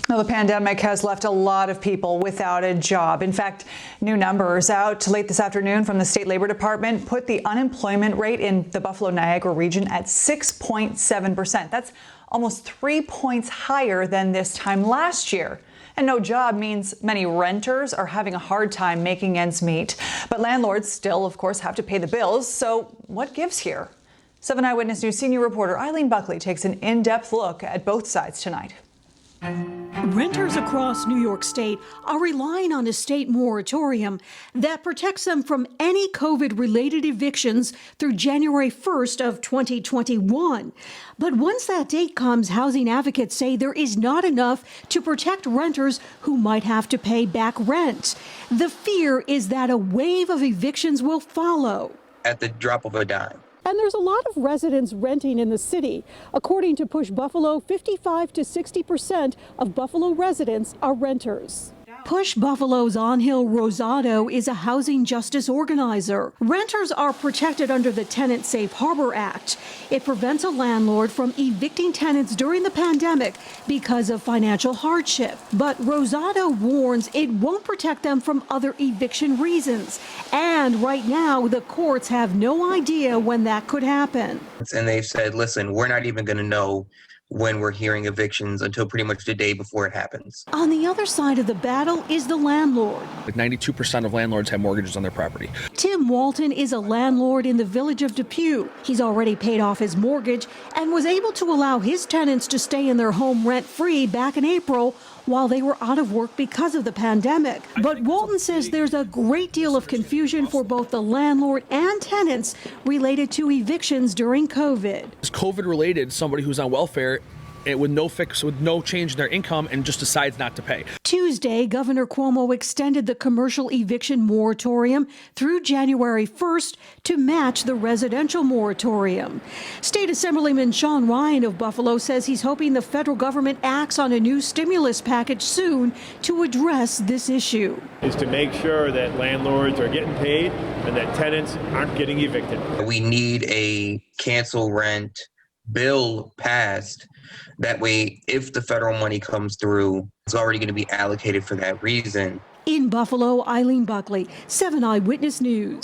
Well, the pandemic has left a lot of people without a job. In fact, new numbers out late this afternoon from the State Labor Department put the unemployment rate in the Buffalo-Niagara region at 6.7%. That's almost 3 points higher than this time last year. And no job means many renters are having a hard time making ends meet. But landlords still, of course, have to pay the bills. So what gives here? 7 Eyewitness News senior reporter Eileen Buckley takes an in-depth look at both sides tonight. Renters across New York State are relying on a state moratorium that protects them from any COVID-related evictions through January 1st of 2021. But once that date comes, housing advocates say there is not enough to protect renters who might have to pay back rent. The fear is that a wave of evictions will follow. At the drop of a dime. And there's a lot of residents renting in the city. According to Push Buffalo, 55 to 60% of Buffalo residents are renters. Push Buffalo's Angel Rosado is a housing justice organizer. Renters are protected under the Tenant Safe Harbor Act. It prevents a landlord from evicting tenants during the pandemic because of financial hardship. But Rosado warns it won't protect them from other eviction reasons. And right now, the courts have no idea when that could happen. And they've said, listen, we're not even going to know when we're hearing evictions until pretty much the day before it happens. On the other side of the battle is the landlord. Like 92% of landlords have mortgages on their property. Tim Walton is a landlord in the village of Depew. He's already paid off his mortgage and was able to allow his tenants to stay in their home rent-free back in April while they were out of work because of the pandemic. But Walton says there's a great deal of confusion for both the landlord and tenants related to evictions during COVID. It's COVID-related, somebody who's on welfare with no fix, with no change in their income and just decides not to pay. Tuesday, Governor Cuomo extended the commercial eviction moratorium through January 1st to match the residential moratorium. State Assemblyman Sean Ryan of Buffalo says he's hoping the federal government acts on a new stimulus package soon to address this issue. Is to make sure that landlords are getting paid and that tenants aren't getting evicted. We need a cancel rent bill passed. That way, if the federal money comes through, it's already going to be allocated for that reason. In Buffalo, Eileen Buckley, 7 Eyewitness News.